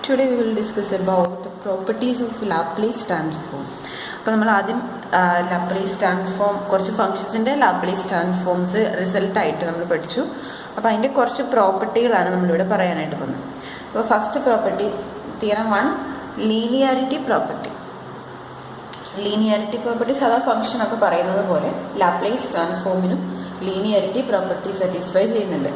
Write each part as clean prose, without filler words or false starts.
Today we will discuss about the properties of Laplace transform. അപ്പോൾ നമ്മൾ ആദ്യം Laplace transform കുറച്ച് ഫംഗ്ഷൻസിൻ്റെ ലാപ്ലേസ് ട്രാൻസ്ഫോംസ് റിസൾട്ടായിട്ട് നമ്മൾ പഠിച്ചു. അപ്പോൾ അതിൻ്റെ കുറച്ച് പ്രോപ്പർട്ടികളാണ് നമ്മളിവിടെ പറയാനായിട്ട് പോകുന്നത്. അപ്പോൾ first property theorem 1 linearity property. Linearity property സാധാ ഫംഗ്ഷനൊക്കെ പറയുന്നത് പോലെ ലാപ്ലേസ് ട്രാൻസ്ഫോമിനും ലീനിയാരിറ്റി പ്രോപ്പർട്ടി സാറ്റിസ്ഫൈ ചെയ്യുന്നുണ്ട്.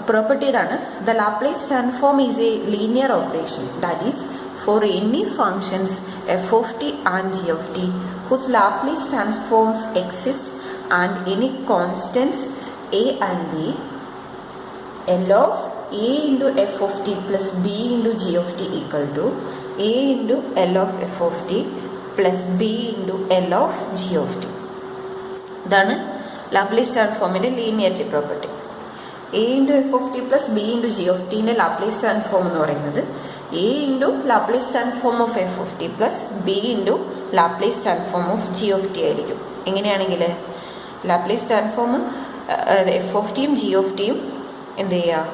Property ഇതാണ്, the Laplace transform is a linear operation, that is for any functions f of t and g of t whose Laplace transforms exist and any constants a and b, L of a into f of t plus b into g of t equal to a into L of f of t plus b into L of g of t. ഇതാണ് Laplace transformന്റെ linearity property. a into f of t plus b into g of t ന്റെ Laplace transform എന്ന് പറയുന്നത് a into Laplace transform of f of t plus b into Laplace transform of g of t ആയിരിക്കും. എങ്ങനെയാണെങ്കിൽ ലാപ്ലേസ് ട്രാൻസ്ഫോം f of tയും g of tയും എന്ത് ചെയ്യുക,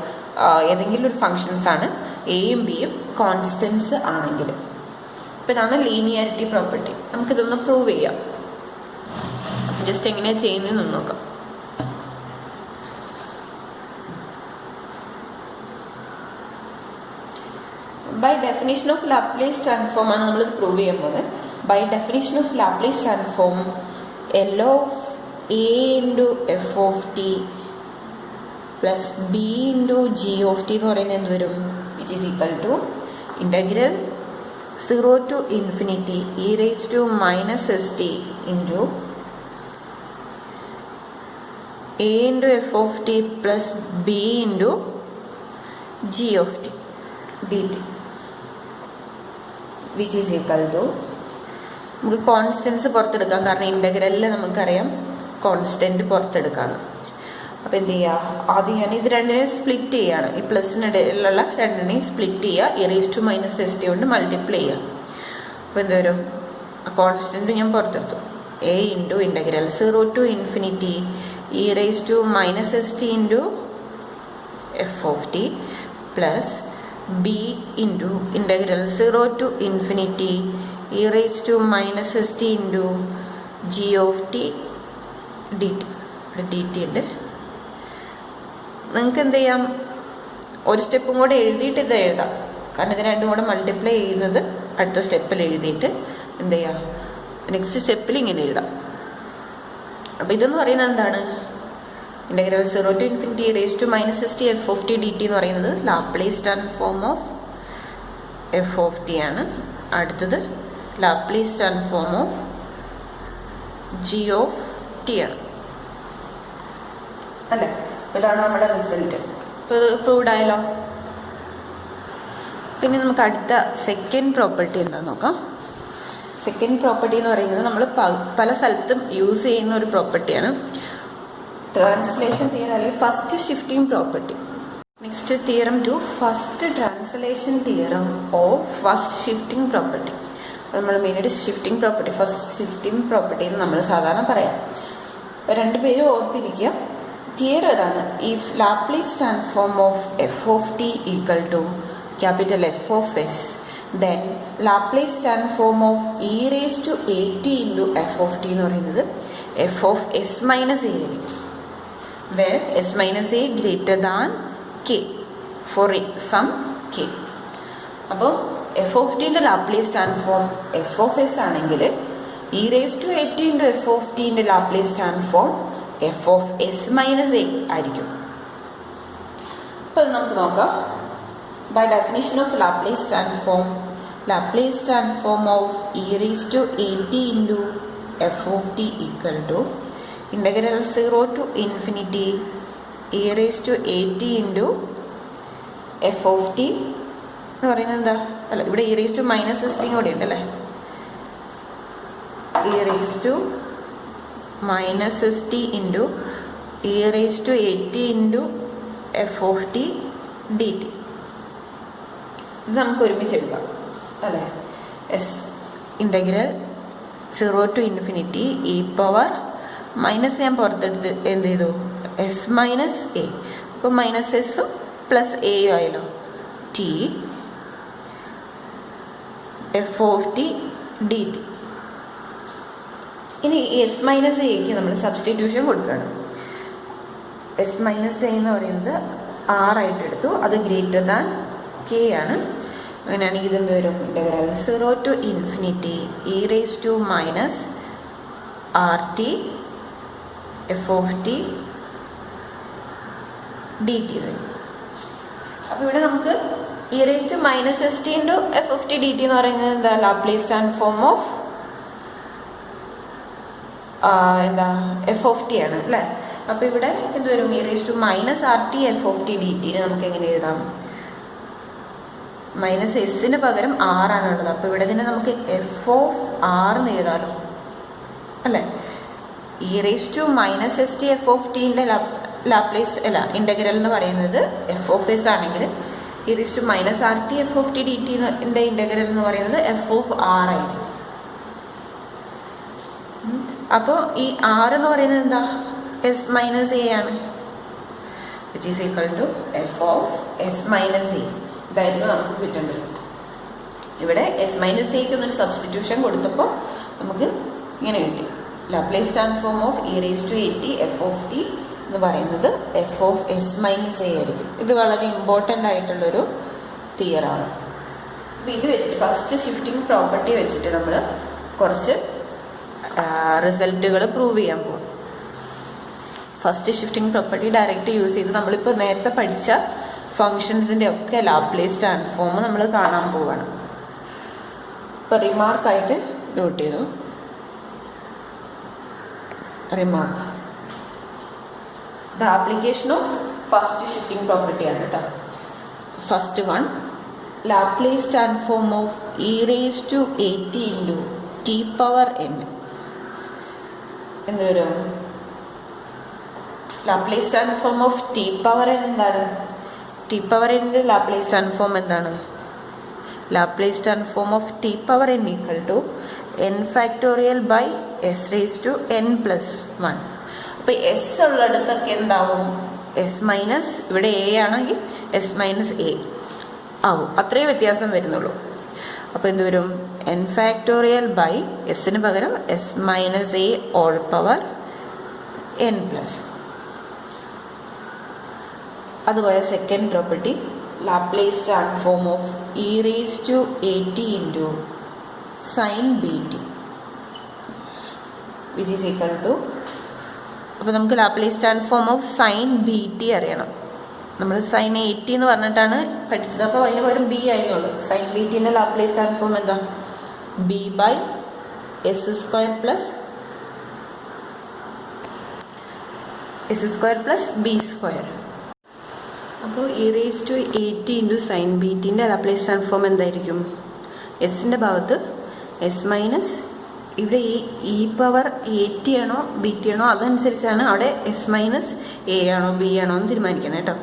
ഏതെങ്കിലും ഒരു ഫങ്ഷൻസ് ആണ് എയും ബിയും കോൺസ്റ്റൻസ് ആണെങ്കിൽ. അപ്പം ഇതാണ് ലീനിയാരിറ്റി പ്രോപ്പർട്ടി. നമുക്കിതൊന്ന് പ്രൂവ് ചെയ്യാം. ജസ്റ്റ് എങ്ങനെയാണ് ചെയ്യുന്നതെന്ന് നോക്കാം. By definition of Laplace transform ആണ് നമ്മൾ പ്രൂവ് ചെയ്യാൻ പോകുന്നത്. By definition of Laplace transform L of a into f of t plus b into g of t എന്ന് പറയുന്നത് എന്ത് വരും? Which is equal to integral 0 to infinity e raised to minus st into a into f of t plus b into g of t dt, which is equal to, നമുക്ക് constants പുറത്തെടുക്കാം, കാരണം ഇൻ്റഗ്രലിൽ നമുക്കറിയാം constant പുറത്തെടുക്കാമെന്ന്. അപ്പോൾ എന്ത് ചെയ്യുക, ആദ്യം ഞാൻ ഇത് രണ്ടിനെയും സ്പ്ലിറ്റ് ചെയ്യുകയാണ്. ഈ പ്ലസിനിടയിലുള്ള രണ്ടിനെയും സ്പ്ലിറ്റ് ചെയ്യുക, e raise to minus s t കൊണ്ട് മൾട്ടിപ്ലൈ ചെയ്യുക. അപ്പോൾ എന്ത് വരും, കോൺസ്റ്റൻറ്റ് ഞാൻ പുറത്തെടുത്തു. A into integral 0 to infinity e raise to minus s t into f of t plus b into integral 0 to infinity e raised to minus st into g of t dt. dt ഉണ്ട്. നിങ്ങൾക്ക് എന്ത് ചെയ്യാം, ഒരു സ്റ്റെപ്പും കൂടെ എഴുതിയിട്ട് ഇത് എഴുതാം, കാരണം ഇത് രണ്ടും കൂടെ മൾട്ടിപ്ലൈ ചെയ്യുന്നത് അടുത്ത സ്റ്റെപ്പിൽ എഴുതിയിട്ട് എന്ത് ചെയ്യാം, നെക്സ്റ്റ് സ്റ്റെപ്പിൽ ഇങ്ങനെ എഴുതാം. അപ്പോൾ ഇതെന്ന് പറയുന്നത് എന്താണ്, integral 0 to infinity raised to minus st f of t dt എന്ന് പറയുന്നത് Laplace transform of f of t ആണ്. അടുത്തത് Laplace transform of g of t ആണ്, അല്ലേ? ഇതാണ് നമ്മുടെ റിസൾട്ട്. ഇപ്പോൾ ഇത് പ്രൂവ്ഡ് ആയല്ലോ. പിന്നെ നമുക്ക് അടുത്ത സെക്കൻഡ് പ്രോപ്പർട്ടി എന്താണെന്ന് നോക്കാം. സെക്കൻഡ് പ്രോപ്പർട്ടി എന്ന് പറയുന്നത് നമ്മൾ പല സ്ഥലത്തും യൂസ് ചെയ്യുന്ന ഒരു പ്രോപ്പർട്ടിയാണ്, ട്രാൻസ്ലേഷൻ തിയറം അല്ലെങ്കിൽ first shifting property. Next theorem 2 first translation theorem of first shifting property. നമ്മൾ മെയിനായിട്ട് shifting property, first shifting property എന്ന് നമ്മൾ സാധാരണ പറയാം. രണ്ടുപേരും ഓർത്തിരിക്കുക. തിയറം ഏതാണ്, if Laplace transform of f of t equal to capital F of s, then Laplace transform of e raise to a t into f of t എന്ന് പറയുന്നത് f of s minus a ആയിരിക്കും, where s minus a greater than k for some k. അപ്പോൾ f of ടിൻ്റെ Laplace transform f of s ആണെങ്കിൽ e raise to a t into f of ടിൻ്റെ Laplace transform f of s minus a ആയിരിക്കും. അപ്പോൾ അത് നമുക്ക് നോക്കാം. By definition of Laplace transform of e raise to a t into f of t equal to integral 0 to infinity e raised to a t into f of t എന്ന് പറയുന്നത് എന്താ, അല്ല ഇവിടെ e raised to minus s t കൂടെ ഉണ്ടല്ലേ, e raised to minus s t into e raised to a t into f of t dt. ഇത് നമുക്ക് ഒരുമിച്ച് എഴുതാം, അല്ലേ? S integral 0 to infinity e power minus ഞാൻ പുറത്തെടുത്ത് എന്ത് ചെയ്തു, എസ് മൈനസ് എ. അപ്പോൾ മൈനസ് എസും പ്ലസ് എയും ആയല്ലോ, T f of t d T. ഇനി എസ് മൈനസ് എക്ക് നമ്മൾ സബ്സ്റ്റിറ്റ്യൂഷൻ കൊടുക്കുകയാണ്. എസ് മൈനസ് എ എന്ന് പറയുന്നത് ആറായിട്ട് എടുത്തു, അത് ഗ്രേറ്റർ ദാൻ കെ ആണ്. അങ്ങനെയാണെങ്കിൽ ഇതെന്ത് വരും? Integral 0 to infinity e raise to minus r t f of t d t വരും. അപ്പോൾ ഇവിടെ നമുക്ക് e raise to minus s t into f of t d t എന്ന് പറയുന്നത് എന്താ? Laplace transform of f of t ആണ് അല്ലേ? അപ്പോൾ ഇവിടെ എന്ത് വരും? E raise to minus r t f of t d ടിനെ നമുക്ക് എങ്ങനെ എഴുതാം? മൈനസ് എസിന് പകരം ആറാണുള്ളത്. അപ്പോൾ ഇവിടെ തന്നെ നമുക്ക് എഫ് ഓഫ് ആർ എന്ന് എഴുതാമല്ലോ അല്ലേ? E raise to minus s t f of ടിൻ്റെ ലാപ്ലേസ് അല്ല ഇൻ്റഗ്രൽ എന്ന് പറയുന്നത് എഫ് ഓഫ് എസ് ആണെങ്കിൽ e raise to minus r t f of t d ടിൻ്റെ ഇൻ്റഗ്രൽ എന്ന് പറയുന്നത് എഫ് ഓഫ് ആർ ആയിരിക്കും. അപ്പോൾ ഈ ആർ എന്ന് പറയുന്നത് എന്താ? എസ് മൈനസ് എ ആണ്, which is equal to f of s minus a. ഇതായിരുന്നു നമുക്ക് കിട്ടേണ്ടത്. ഇവിടെ എസ് മൈനസ് എക്ക് എന്നൊരു സബ്സ്റ്റിറ്റ്യൂഷൻ കൊടുത്തപ്പോൾ നമുക്ക് ഇങ്ങനെ കിട്ടി. Laplace transform of e raise to a t f of t എന്ന് പറയുന്നത് f of s minus a ആയിരിക്കും. ഇത് വളരെ ഇമ്പോർട്ടൻ്റ് ആയിട്ടുള്ളൊരു തിയറാണ്. അപ്പോൾ ഇത് വെച്ചിട്ട് ഫസ്റ്റ് ഷിഫ്റ്റിംഗ് പ്രോപ്പർട്ടി വെച്ചിട്ട് നമ്മൾ കുറച്ച് റിസൾട്ടുകൾ പ്രൂവ് ചെയ്യാൻ പോകും. First shifting property direct use ചെയ്ത് നമ്മളിപ്പോൾ നേരത്തെ പഠിച്ച ഫങ്ഷൻസിൻ്റെ ഒക്കെ ലാപ്ലേസ് ട്രാൻസ്ഫോം നമ്മൾ കാണാൻ പോവുകയാണ്. ഇപ്പോൾ റിമാർക്കായിട്ട് നോട്ട് ചെയ്തു. Remark the application of first shifting property ആണ് കേട്ടോ. First one, Laplace transform of e raise to a t into t power n. എന്ത് വരും? Laplace transform of t power n എന്താണ്? ടി പവർ എൻ്റെ ലാപ്ലേസ് ട്രാൻസ്ഫോം എന്താണ്? Laplace transform of t power n equal to n factorial by s raise to n plus 1. അപ്പോൾ s ഉള്ളിടത്തൊക്കെ എന്താവും? S minus, ഇവിടെ A ആണെങ്കിൽ എസ് മൈനസ് എ ആവും. അത്രയും വ്യത്യാസം വരുന്നുള്ളൂ. അപ്പോൾ എന്ത് വരും? എൻ ഫാക്ടോറിയൽ ബൈ എസിന് പകരം s minus a whole power n plus. അതുപോലെ second property, Laplace transform of e raise to a t into sine b t which is equal to. അപ്പോൾ നമുക്ക് Laplace transform of sine b t അറിയണം. നമ്മൾ sine A T എന്ന് പറഞ്ഞിട്ടാണ് പഠിച്ചത്. അപ്പോൾ അതിന് പകരം ബി ആയിരുന്നുള്ളൂ. സൈൻ ബി ടിൻ്റെ ലാപ്ലേസ് ട്രാൻസ്ഫോം എന്താ? B by s square plus b square. അപ്പോൾ e raise to a t into sine b ടിൻ്റെ ലാപ്ലേസ് ട്രാൻസ്ഫോം എന്തായിരിക്കും? എസിൻ്റെ ഭാഗത്ത് എസ് മൈനസ്, ഇവിടെ ഇ പവർ എ ടി ആണോ ബി ടി ആണോ അതനുസരിച്ചാണ് അവിടെ എസ് മൈനസ് എ ആണോ ബി ആണോ എന്ന് തീരുമാനിക്കുന്നത് കേട്ടോ.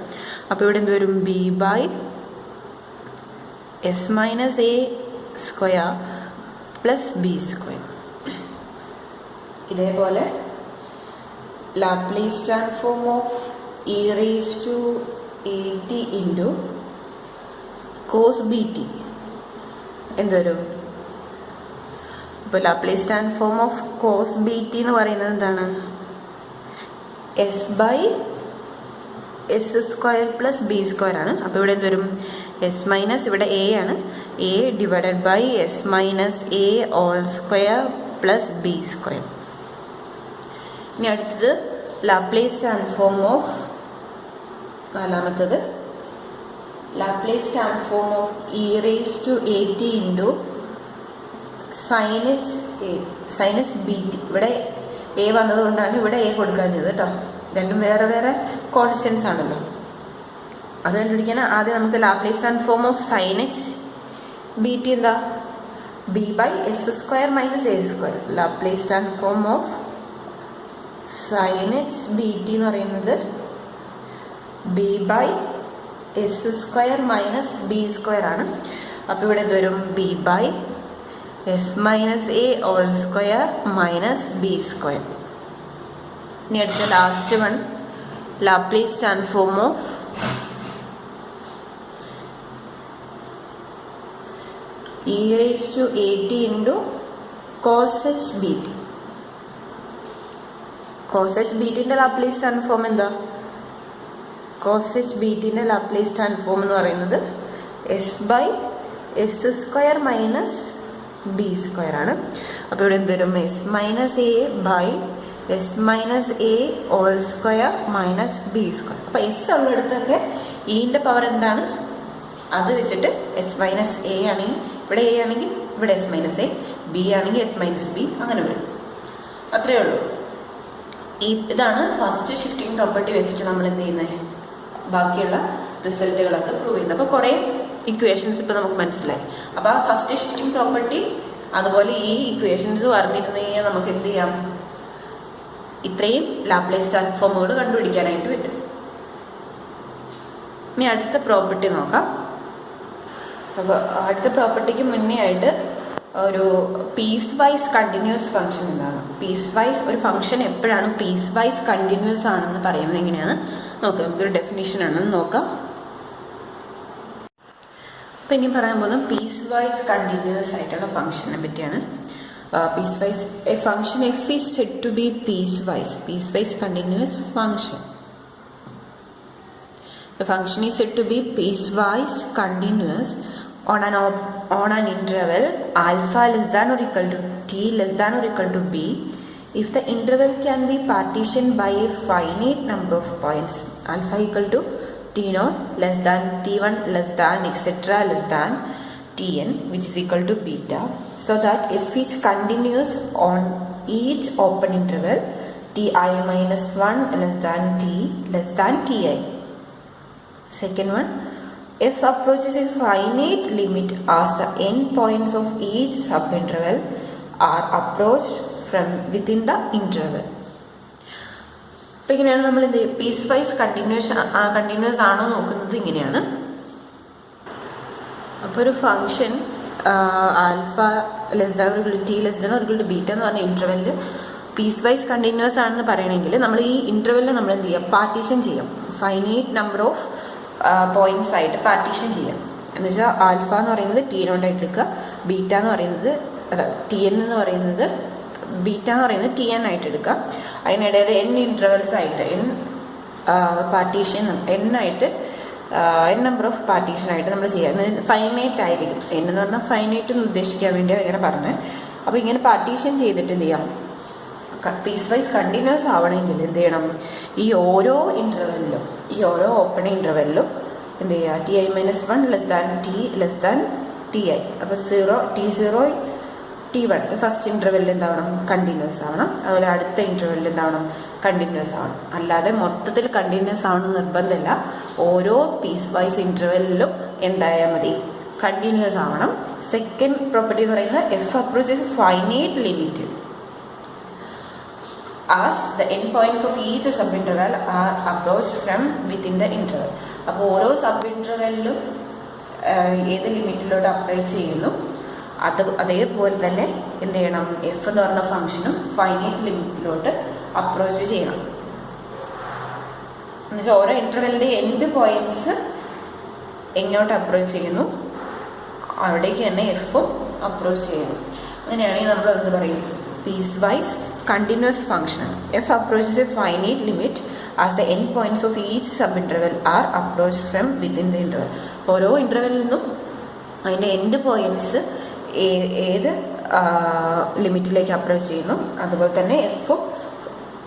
അപ്പോൾ ഇവിടെ എന്ത് വരും? B by s minus a square plus b square. ഇതേപോലെ Laplace transform of e raise to a t into cos b t എന്ത് വരും? ഇപ്പോൾ Laplace transform of cos b t എന്ന് പറയുന്നത് എന്താണ്? S by s square plus b square ആണ്. അപ്പോൾ ഇവിടെ എന്ത് വരും? എസ് മൈനസ്, ഇവിടെ എ ആണ്, a divided by s minus a whole square plus b square. ഇനി അടുത്തത് ലാപ്ലേസ് ട്രാൻസ്ഫോം ഓഫ്, നാലാമത്തത് Laplace transform of e raise to a t into sinus b T. ഇവിടെ എ വന്നതുകൊണ്ടാണ് ഇവിടെ എ കൊടുക്കാഞ്ഞത് കേട്ടോ. രണ്ടും വേറെ വേറെ കോൺസ്റ്റൻസ് ആണല്ലോ. അത് കണ്ടുപിടിക്കാൻ ആദ്യം നമുക്ക് Laplace transform of sinh b t എന്താ? B by s square minus a square. Laplace transform of sinh b t എന്ന് പറയുന്നത് b by s square minus b square ആണ്. അപ്പോൾ ഇവിടെ എന്ത് വരും? B by s minus a whole square minus b square. ഇനി അടുത്ത last one, Laplace transform of e raise to a t into cos h b t. Cos h b ടിൻ്റെ Laplace transform എന്താ? Cos h b ടിൻ്റെ Laplace transform എന്ന് പറയുന്നത് s by s square minus b square ആണ്. അപ്പോൾ ഇവിടെ എന്ത് വരും? S minus a by s minus a whole square minus b square. അപ്പോൾ എസ് ഉള്ളിടത്തൊക്കെ ഇൻ്റെ പവർ എന്താണ് അത് വെച്ചിട്ട് എസ് മൈനസ് എ ആണെങ്കിൽ ഇവിടെ എ ആണെങ്കിൽ ഇവിടെ എസ് മൈനസ് എ, ബി ആണെങ്കിൽ എസ് മൈനസ് ബി, അങ്ങനെ വരും. അത്രയേ ഉള്ളൂ. ഇതാണ് ഫസ്റ്റ് ഷിഫ്റ്റിംഗ് പ്രോപ്പർട്ടി വെച്ചിട്ട് നമ്മൾ എന്ത് ചെയ്യുന്നത്, ബാക്കിയുള്ള റിസൾട്ടുകളൊക്കെ പ്രൂവ് ചെയ്യുന്നത്. അപ്പോൾ കുറേ ഇക്വേഷൻസ് ഇപ്പോൾ നമുക്ക് മനസ്സിലായി. അപ്പോൾ ആ ഫസ്റ്റ് ഷിഫ്റ്റിംഗ് പ്രോപ്പർട്ടി അതുപോലെ ഈ ഇക്വേഷൻസ് പറഞ്ഞിരുന്നു കഴിഞ്ഞാൽ നമുക്ക് എന്ത് ചെയ്യാം, ഇത്രയും ലാപ്ലേസ് ട്രാൻസ്ഫോമുകൾ കണ്ടുപിടിക്കാനായിട്ട് പറ്റും. ഇനി അടുത്ത പ്രോപ്പർട്ടി നോക്കാം. അപ്പോൾ അടുത്ത പ്രോപ്പർട്ടിക്ക് മുന്നേ ആയിട്ട് ഒരു പീസ് വൈസ് കണ്ടിന്യൂസ് ഫംഗ്ഷൻ എന്താണ്? പീസ് വൈസ് ഒരു ഫംഗ്ഷൻ എപ്പോഴാണ് പീസ് വൈസ് കണ്ടിന്യൂസ് ആണെന്ന് പറയുന്നത് എങ്ങനെയാണ് നോക്കാം. നമുക്കൊരു ഡെഫിനിഷൻ ആണെന്ന് നോക്കാം. അപ്പം ഇനി പറയാൻ പോകുന്നത് പീസ് വൈസ് കണ്ടിന്യൂസ് ആയിട്ടുള്ള ഫംഗ്ഷനെ പറ്റിയാണ്. Piecewise a function f is said to be piecewise continuous function. A function is said to be piecewise continuous on an interval alpha less than or equal to t less than or equal to b if the interval can be partitioned by a finite number of points alpha equal to t naught less than t1 less than etc less than tn which is equal to beta, so that f is continuous on each open interval ti minus 1 less than t less than ti. Second one, f approaches a finite limit as the end points of each subinterval are approached from within the interval. അപ്പോൾ ഇങ്ങനെയാണ് നമ്മൾ എന്ത് piece vice continuous ആണോ നോക്കുന്നത്. ഇങ്ങനെയാണ്. അപ്പോൾ ഒരു function alpha less than ഒരു ടി ലെസ് ദാൻ ഒരു ബീറ്റ എന്ന് പറഞ്ഞ ഇന്റർവെല്ലിൽ പീസ് വൈസ് കണ്ടിന്യൂസ് ആണെന്ന് പറയണമെങ്കിൽ നമ്മൾ ഈ ഇന്റർവെല്ലിൽ നമ്മൾ എന്ത് ചെയ്യാം, പാർട്ടീഷൻ ചെയ്യാം. ഫൈനൈറ്റ് നമ്പർ ഓഫ് പോയിന്റ്സ് ആയിട്ട് പാർട്ടീഷൻ ചെയ്യാം. എന്ന് വെച്ചാൽ ആൽഫ എന്ന് പറയുന്നത് ടി നോട്ടായിട്ട് എടുക്കുക, ബീറ്റ എന്ന് പറയുന്നത് ടി എൻ എന്ന് പറയുന്നത് ബീറ്റ എന്ന് പറയുന്നത് ടി എൻ ആയിട്ട് എടുക്കുക. അതിനിടയിൽ എൻ ഇൻ്റർവെൽസ് ആയിട്ട് പാർട്ടീഷൻ ആയിട്ട് എൻ നമ്പർ ഓഫ് പാർട്ടീഷൻ ആയിട്ട് നമ്മൾ ചെയ്യുക. ഫൈനൈറ്റ് ആയിരിക്കും. എൻ എന്ന് പറഞ്ഞാൽ ഫൈനൈറ്റ് എന്ന് ഉദ്ദേശിക്കാൻ വേണ്ടി ഇങ്ങനെ പറഞ്ഞത്. അപ്പോൾ ഇങ്ങനെ പാർട്ടീഷൻ ചെയ്തിട്ട് എന്ത് ചെയ്യാം, പീസ് വൈസ് കണ്ടിന്യൂസ് ആവണമെങ്കിൽ എന്ത് ചെയ്യണം, ഈ ഓരോ ഇൻ്റർവെല്ലിലും ഈ ഓരോ ഓപ്പൺ ഇൻ്റർവെല്ലിലും എന്ത് ചെയ്യുക, T I minus 1 less than T less than T I. അപ്പോൾ T0 T1 ഫസ്റ്റ് ഇൻ്റർവെല്ലിൽ എന്താവണം, കണ്ടിന്യൂസ് ആവണം. അതുപോലെ അടുത്ത ഇൻ്റർവെല്ലിൽ എന്താവണം, കണ്ടിന്യൂസ് ആവണം. അല്ലാതെ മൊത്തത്തിൽ കണ്ടിന്യൂസ് ആവണമെന്ന് നിർബന്ധമില്ല. ഓരോ പീസ് വൈസ് ഇൻ്റർവെല്ലിലും എന്തായാൽ മതി, കണ്ടിന്യൂസ് ആവണം. സെക്കൻഡ് പ്രോപ്പർട്ടി എന്ന് പറയുന്നത് F approaches finite limit as the end points of each subinterval are approached from within the interval. അപ്പോൾ ഓരോ സബ് ഇൻ്റർവെല്ലിലും ഏത് ലിമിറ്റിലോട്ട് അപ്രോച്ച് ചെയ്യുന്നു അതേപോലെ തന്നെ എന്ത് ചെയ്യണം, എഫ് എന്ന് പറഞ്ഞ ഫംഗ്ഷനും ഫൈനൈറ്റ് ലിമിറ്റിലോട്ട് അപ്രോച്ച് ചെയ്യണം. എന്നുവെച്ചാൽ ഓരോ ഇൻ്റർവെല്ലിൻ്റെ എൻഡ് പോയിന്റ്സ് എങ്ങോട്ട് അപ്രോച്ച് ചെയ്യുന്നു അവിടേക്ക് തന്നെ എഫും അപ്രോച്ച് ചെയ്യുന്നു. അങ്ങനെയാണെങ്കിൽ നമ്മൾ എന്ത് പറയും, piecewise continuous function. F approaches a finite limit as the end points of each subinterval are approached from within the interval. ഓരോ ഇൻ്റർവെല്ലിൽ നിന്നും അതിൻ്റെ എൻഡ് പോയിന്റ്സ് ഏത് ലിമിറ്റിലേക്ക് അപ്രോച്ച് ചെയ്യുന്നു അതുപോലെ തന്നെ എഫും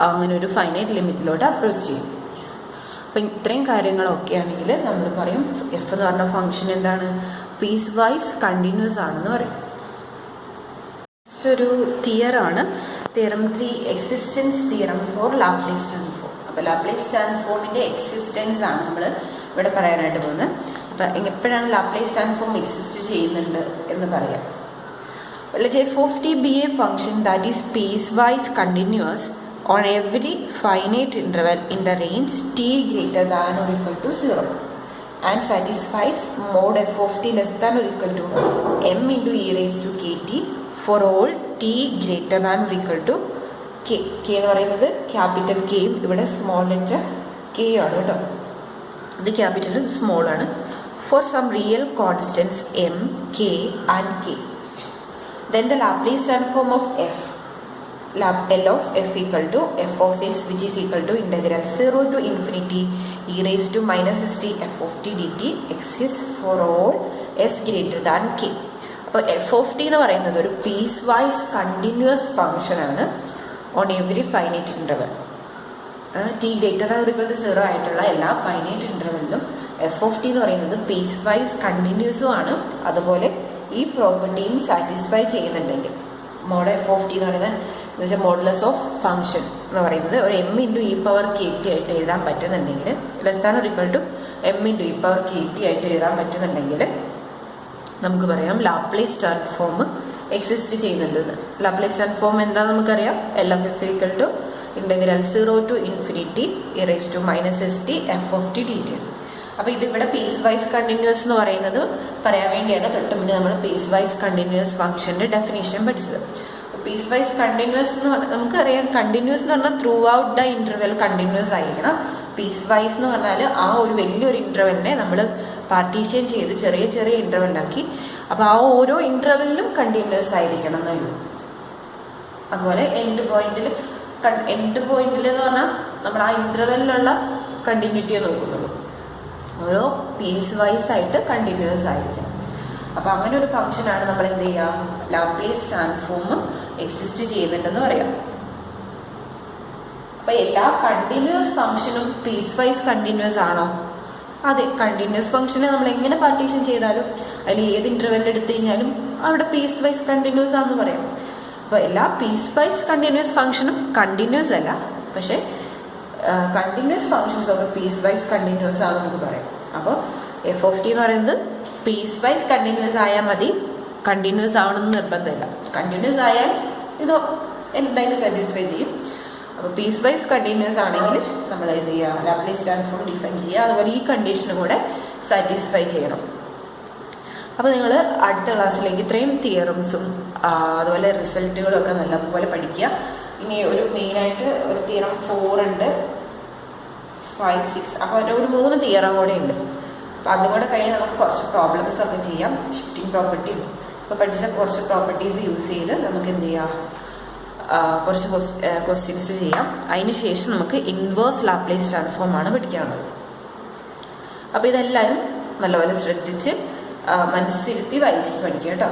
അങ്ങനെ ഒരു ഫൈനൈറ്റ് ലിമിറ്റിലോട്ട് അപ്രോച്ച് ചെയ്യും. അപ്പം ഇത്രയും കാര്യങ്ങളൊക്കെ ആണെങ്കിൽ നമ്മൾ പറയും എഫ് എന്ന് പറഞ്ഞ ഫംഗ്ഷൻ എന്താണ്, പീസ് വൈസ് കണ്ടിന്യൂസ് ആണെന്ന് പറയും. ഒരു തിയറാണ് theorem 3, existence theorem for Laplace transform. അപ്പോൾ ലാപ്ലേസ് ട്രാൻസ്ഫോമിൻ്റെ എക്സിസ്റ്റൻസ് ആണ് നമ്മൾ ഇവിടെ പറയാനായിട്ട് പോകുന്നത്. അപ്പം എപ്പോഴാണ് ലാപ്ലേസ് ട്രാൻസ്ഫോം എക്സിസ്റ്റ് ചെയ്യുന്നുണ്ട് എന്ന് പറയാം. Let f of t be a function that is piecewise continuous on every finite interval in the range t greater than or equal to 0 and satisfies mod f of t less than or equal to m into e raised to kt for all t greater than or equal to k. k എന്ന് പറയുന്നത് capital കെയും ഇവിടെ small letter K ആണ് കേട്ടോ. ഇത് capital ഇത് small ആണ്. for some real constants m, k and k. Then the Laplace transform of f, L of f equal to f of s, which is equal to integral 0 to infinity e raised to minus st f of t dt exists for all s greater than k. അപ്പോൾ f of t എന്ന് പറയുന്നത് ഒരു piecewise continuous function ആണ് on every finite interval. T greater or equal to 0 ആയിട്ടുള്ള എല്ലാ finite ഇൻ്റർവെല്ലിലും f of t എന്ന് പറയുന്നത് പീസ് വൈസ് കണ്ടിന്യൂസും ആണ്. അതുപോലെ ഈ പ്രോപ്പർട്ടിയും സാറ്റിസ്ഫൈ ചെയ്യുന്നുണ്ടെങ്കിൽ മോഡ് എഫ് ഓഫ് ടി എന്ന് പറയുന്നത് എന്ന് വെച്ചാൽ മോഡുലസ് ഓഫ് ഫംഗ്ഷൻ എന്ന് പറയുന്നത് ഒരു m into e power k t ആയിട്ട് എഴുതാൻ പറ്റുന്നുണ്ടെങ്കിൽ less than or equal to m into e power k t ആയിട്ട് എഴുതാൻ പറ്റുന്നുണ്ടെങ്കിൽ നമുക്ക് പറയാം ലാപ്ലേസ് ട്രാൻസ്ഫോം എക്സിസ്റ്റ് ചെയ്യുന്നുണ്ടെന്ന്. ലാപ്ലേസ് ട്രാൻസ്ഫോം എന്താണെന്ന് നമുക്കറിയാം. L of f equal to integral 0 to infinity e raise to minus s t f of t d t. അപ്പോൾ ഇതിവിടെ പീസ് വൈസ് കണ്ടിന്യൂസ് എന്ന് പറയുന്നത് പറയാൻ വേണ്ടിയാണ് തൊട്ട് മുന്നേ നമ്മൾ പീസ് വൈസ് കണ്ടിന്യൂസ് ഫംഗ്ഷന്റെ ഡെഫിനേഷൻ പഠിച്ചത്. പീസ് വൈസ് കണ്ടിന്യൂസ് എന്ന് പറഞ്ഞാൽ നമുക്കറിയാം, കണ്ടിന്യൂസ് എന്ന് പറഞ്ഞാൽ through out the interval continuous ആയിരിക്കണം. പീസ് വൈസ് എന്ന് പറഞ്ഞാൽ ആ ഒരു വലിയൊരു ഇന്റർവെല്ലിനെ നമ്മൾ പാർട്ടീഷൻ ചെയ്ത് ചെറിയ ചെറിയ ഇന്റർവെല്ലാക്കി, അപ്പോൾ ആ ഓരോ ഇന്റർവെല്ലിലും കണ്ടിന്യൂസ് ആയിരിക്കണം എന്നുള്ളൂ. അതുപോലെ എൻഡ് പോയിന്റിൽ എന്ന് പറഞ്ഞാൽ നമ്മൾ ആ ഇന്റർവെല്ലിലുള്ള കണ്ടിന്യൂറ്റിയെ നോക്കുന്നുള്ളൂ. ഓരോ പീസ് വൈസ് ആയിട്ട് കണ്ടിന്യൂസ് ആയിരിക്കണം. അപ്പൊ അങ്ങനെ ഒരു ഫംഗ്ഷനാണ് നമ്മൾ എന്ത് ചെയ്യാം, ലാപ്ലേസ് ട്രാൻസ്ഫോം എക്സിസ്റ്റ് ചെയ്യുന്നുണ്ടെന്ന് പറയാം. അപ്പൊ എല്ലാ കണ്ടിന്യൂസ് ഫംഗ്ഷനും പീസ് വൈസ് കണ്ടിന്യൂസ് ആണോ? അതെ, കണ്ടിന്യൂസ് ഫംഗ്ഷനെ നമ്മൾ എങ്ങനെ പാർട്ടീഷൻ ചെയ്താലും അതിൽ ഏത് ഇന്റർവെൽ എടുത്തു കഴിഞ്ഞാലും അവിടെ പീസ് വൈസ് കണ്ടിന്യൂസ് ആണെന്ന് പറയാം. അപ്പൊ എല്ലാ പീസ് വൈസ് കണ്ടിന്യൂസ് ഫംഗ്ഷനും കണ്ടിന്യൂസ് അല്ല, പക്ഷെ കണ്ടിന്യൂസ് ഫംഗ്ഷൻസ് ഒക്കെ പീസ് വൈസ് കണ്ടിന്യൂസ് ആണെന്ന് നമുക്ക് പറയാം. അപ്പോൾ എഫ് ഓഫ് ടി എന്ന് പറയുന്നത് പീസ് വൈസ് കണ്ടിന്യൂസ് ആയാൽ മതി, കണ്ടിന്യൂസ് ആവണമെന്ന് നിർബന്ധമില്ല. കണ്ടിന്യൂസ് ആയാൽ ഇത് എന്തായാലും സാറ്റിസ്ഫൈ ചെയ്യും. അപ്പോൾ പീസ് വൈസ് കണ്ടിന്യൂസ് ആണെങ്കിൽ നമ്മൾ എന്ത് ചെയ്യുക, ലാപ്ലേസ് ട്രാൻസ്ഫോം ഡിഫൈൻ ചെയ്യുക. അതുപോലെ ഈ കണ്ടീഷനും കൂടെ സാറ്റിസ്ഫൈ ചെയ്യണം. അപ്പോൾ നിങ്ങൾ അടുത്ത ക്ലാസ്സിലേക്ക് ഇത്രയും തിയറംസും അതുപോലെ റിസൾട്ടുകളും ഒക്കെ നല്ലപോലെ പഠിക്കുക. ഇനി ഒരു മെയിനായിട്ട് ഒരു തിയറം 4 ഉണ്ട്, 5, 6, അപ്പോൾ ഒരു 3 തിയറം കൂടെ ഉണ്ട്. അപ്പം അതും കൂടെ കഴിഞ്ഞ് നമുക്ക് കുറച്ച് പ്രോബ്ലംസ് ഒക്കെ ചെയ്യാം. ഷിഫ്റ്റിംഗ് പ്രോപ്പർട്ടിയും ഇപ്പോൾ പഠിച്ച കുറച്ച് പ്രോപ്പർട്ടീസ് യൂസ് ചെയ്ത് നമുക്ക് എന്ത് ചെയ്യാം, കുറച്ച് ക്വസ്റ്റ്യൻസ് ചെയ്യാം. അതിന് ശേഷം നമുക്ക് ഇൻവേഴ്സ് ലാപ്ലേസ് ട്രാൻസ്ഫോം ആണ് പഠിക്കാനുള്ളത്. അപ്പോൾ ഇതെല്ലാവരും നല്ലപോലെ ശ്രദ്ധിച്ച് മനസ്സിരുത്തി വായിച്ച് പഠിക്കുക കേട്ടോ.